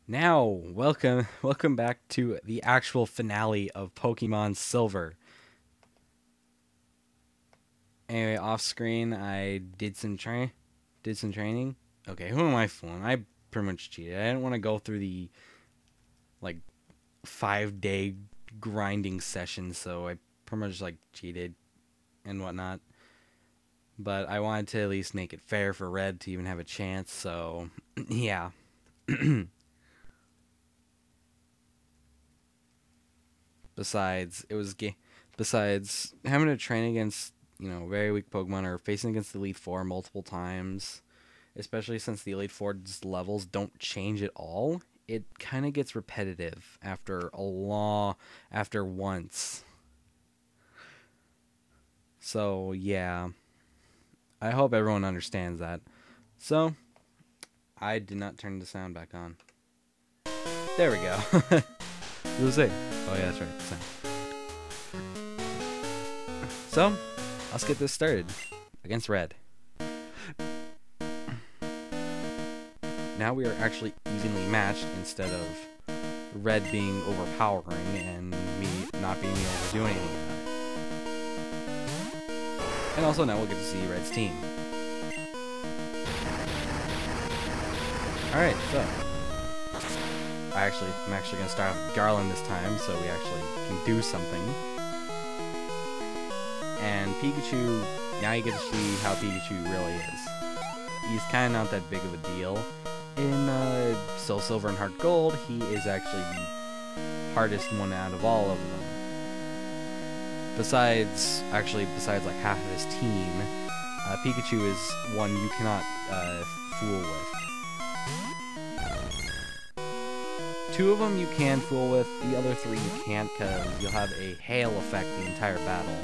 Now, welcome back to the actual finale of Pokemon Silver. Anyway, off screen, I did some training. Okay, who am I fooling? I pretty much cheated. I didn't want to go through the like 5-day grinding session, so I pretty much cheated and whatnot. But I wanted to at least make it fair for Red to even have a chance. So yeah. Besides having to train against, very weak Pokemon or facing against the Elite Four multiple times, especially since the Elite Four's levels don't change at all, it kind of gets repetitive after once. So, yeah. I hope everyone understands that. So, I did not turn the sound back on. There we go. What was it? Oh yeah, that's right. So, let's get this started. Against Red. Now we are actually evenly matched instead of Red being overpowering and me not being able to do anything about it. And also now we'll get to see Red's team. Alright, so I'm actually going to start off with Garland this time, so we actually can do something. And Pikachu, now you get to see how Pikachu really is. He's kind of not that big of a deal. In Soul Silver and Heart Gold, he is actually the hardest one out of all of them. Besides like half of his team, Pikachu is one you cannot fool with. Two of them you can fool with, the other three you can't because you'll have a hail effect the entire battle.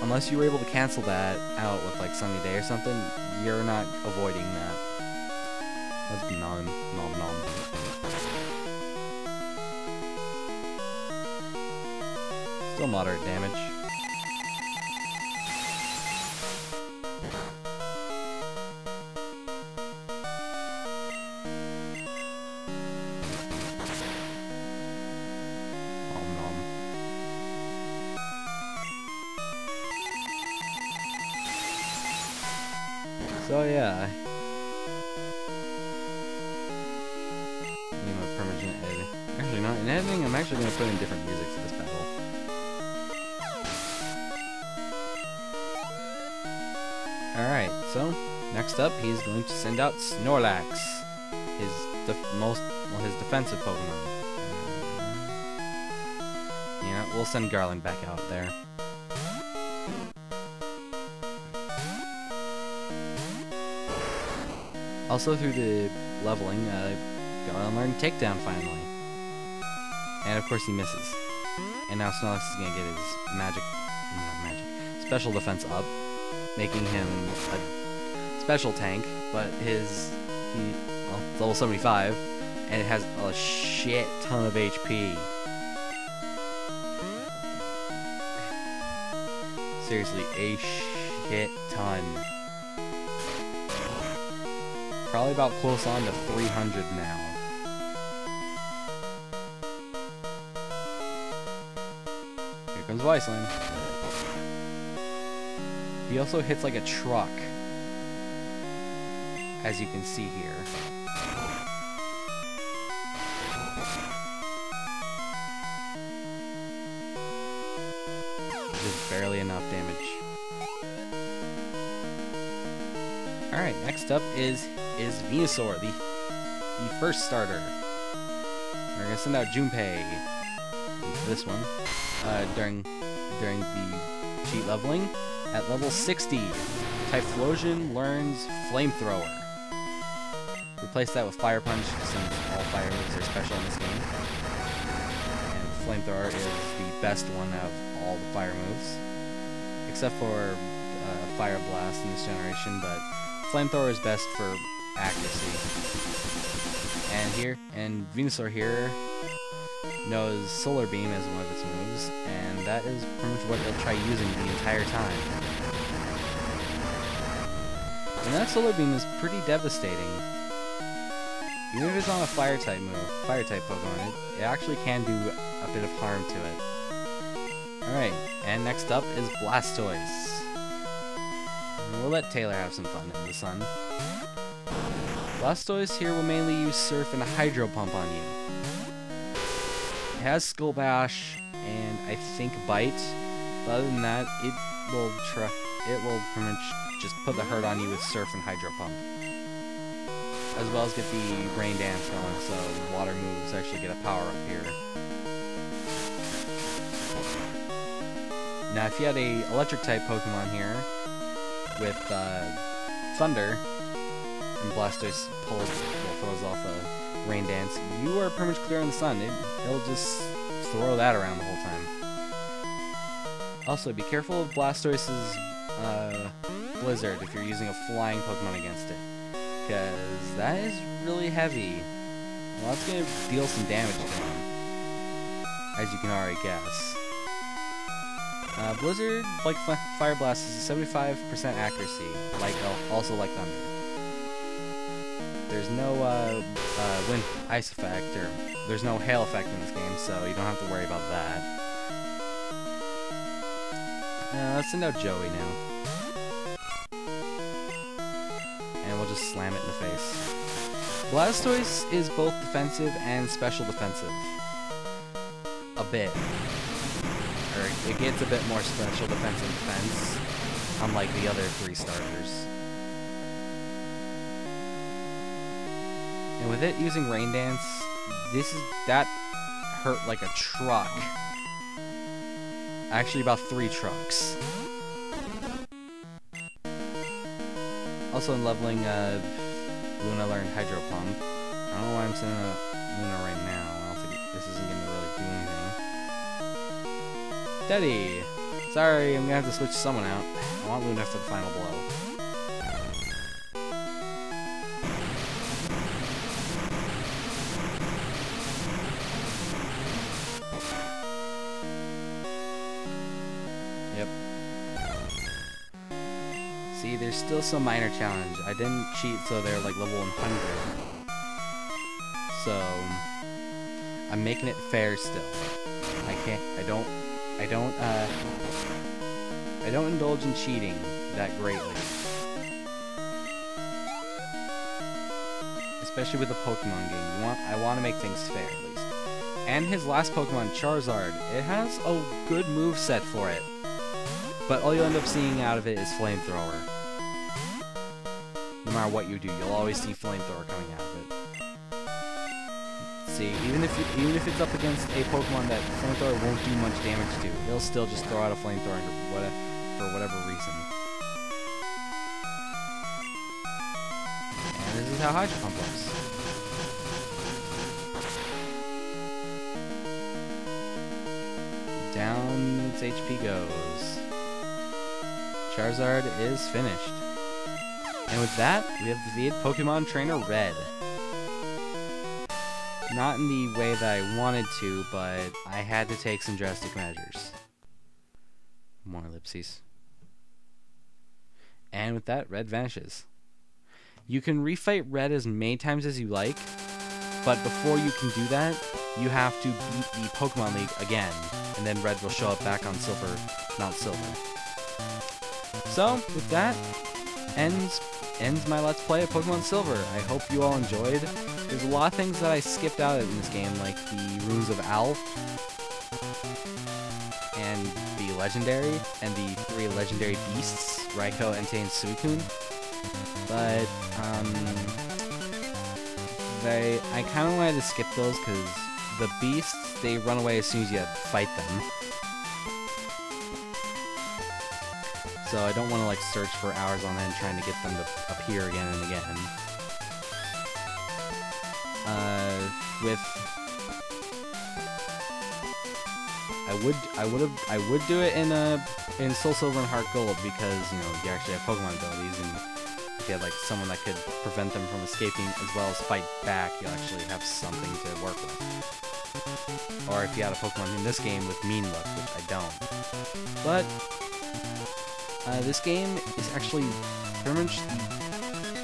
Unless you were able to cancel that out with like Sunny Day or something, you're not avoiding that. That's nom. Still moderate damage. So yeah. Permanent editing. Actually not in editing, I'm actually gonna put in different music for this battle. Alright, so next up he's going to send out Snorlax. His defensive Pokemon. Yeah, we'll send Garland back out there. Also, through the leveling, Garland learned Takedown finally. And of course he misses. And now Snorlax is going to get his special defense up, making him a special tank, but it's level 75, and it has a shit ton of HP. Seriously, a shit ton. Probably about close on to 300 now. Here comes Viceland. He also hits like a truck, as you can see here. Just barely enough damage. Alright, next up is Venusaur, the first starter. We're gonna send out Junpei for this one during the cheat leveling. At level 60, Typhlosion learns Flamethrower. Replace that with Fire Punch since all fire moves are special in this game. And Flamethrower is the best one out of all the fire moves, except for Fire Blast in this generation, but Flamethrower is best for accuracy. And Venusaur here knows Solar Beam as one of its moves, and that is pretty much what it'll try using the entire time. And that Solar Beam is pretty devastating. Even if it's on a fire type Pokemon, it actually can do a bit of harm to it. Alright, and next up is Blastoise. And we'll let Taylor have some fun in the sun. Blastoise here will mainly use Surf and Hydro Pump on you. It has Skull Bash and I think Bite, but other than that, it will pretty much just put the hurt on you with Surf and Hydro Pump. As well as get the Rain Dance going, so water moves actually get a power up here. Now, if you had a electric type Pokemon here with Thunder, and Blastoise throws off a Rain Dance, you are pretty much clear in the sun. It'll just throw that around the whole time. Also, be careful of Blastoise's Blizzard if you're using a flying Pokemon against it, because that is really heavy. Well, that's going to deal some damage to him, as you can already guess. Blizzard, like Fire Blast, is a 75% accuracy, also like Thunder. There's no wind ice effect, or there's no hail effect in this game, so you don't have to worry about that. Let's send out Joey now. And we'll just slam it in the face. Blastoise is both defensive and special defensive. A bit. Or it gets a bit more special defense and defense, unlike the other three starters. And with it using Rain Dance, that hurt like a truck. Actually, about 3 trucks. Also, in leveling, Luna learned Hydro Pump. I don't know why I'm sending Luna right now. I don't think this isn't going to really do anything. Teddy! Sorry, I'm going to have to switch someone out. I want Luna for the final blow. Yep. See, there's still some minor challenge. I didn't cheat, so they're like level 100. So I'm making it fair still. I don't indulge in cheating that greatly. Especially with a Pokemon game. I want to make things fair at least. And his last Pokemon, Charizard, it has a good moveset for it. But all you'll end up seeing out of it is Flamethrower. No matter what you do, you'll always see Flamethrower coming out of it. See, even if it's up against a Pokemon that Flamethrower won't do much damage to, it'll still just throw out a Flamethrower for whatever reason. And this is how Hydro Pump works. Down its HP goes. Charizard is finished. And with that, we have defeated Pokemon Trainer Red. Not in the way that I wanted to, but I had to take some drastic measures. More ellipses. And with that, Red vanishes. You can refight Red as many times as you like, but before you can do that, you have to beat the Pokemon League again, and then Red will show up back on Mount Silver. So, with that, ends my Let's Play of Pokemon Silver. I hope you all enjoyed. There's a lot of things that I skipped out in this game, like the Runes of Alph, and the Legendary, and the 3 Legendary Beasts, Raikou, Entei, and Suicune. But, I kind of wanted to skip those, because the Beasts, they run away as soon as you fight them. So I don't want to like search for hours on end trying to get them to appear again and again. I would do it in Soul Silver and Heart Gold, because you actually have Pokemon abilities, and if you had like someone that could prevent them from escaping as well as fight back, you'll actually have something to work with. Or if you had a Pokemon in this game with Mean Look, which I don't. But this game is actually pretty much,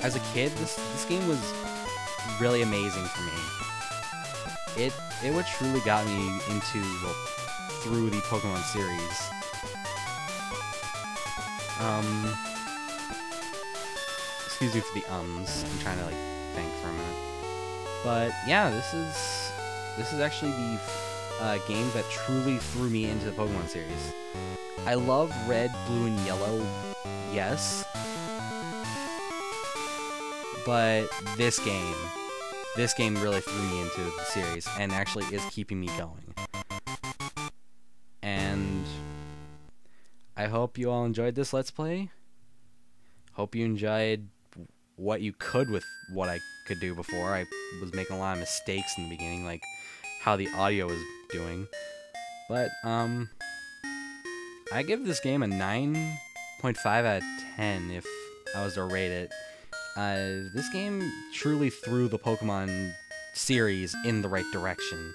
as a kid, this game was really amazing for me. It what truly got me into, well, through the Pokemon series. Excuse me for the ums. I'm trying to like think for a minute. But yeah, this is actually the game that truly threw me into the Pokemon series. I love Red, Blue, and Yellow, yes. But this game really threw me into the series and actually is keeping me going. And I hope you all enjoyed this Let's Play. Hope you enjoyed what you could with what I could do before. I was making a lot of mistakes in the beginning, like how the audio was doing. But, I give this game a 9.5 out of 10 if I was to rate it. This game truly threw the Pokemon series in the right direction.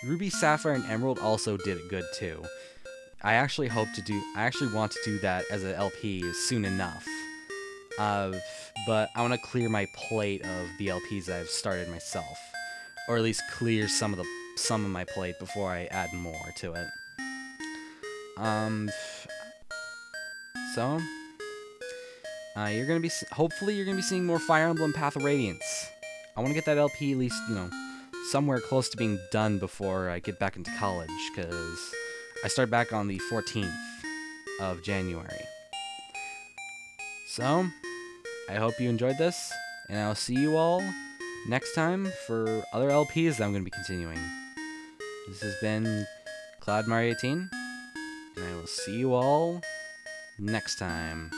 Ruby, Sapphire, and Emerald also did it good too. I actually want to do that as an LP soon enough. But I want to clear my plate of the LPs that I've started myself, or at least clear some of my plate before I add more to it. So hopefully you're gonna be seeing more Fire Emblem Path of Radiance. I want to get that LP at least, somewhere close to being done before I get back into college, because I start back on the 14th of January. So, I hope you enjoyed this, and I'll see you all next time for other LPs that I'm going to be continuing. This has been Cloud Mario 18, and I will see you all next time.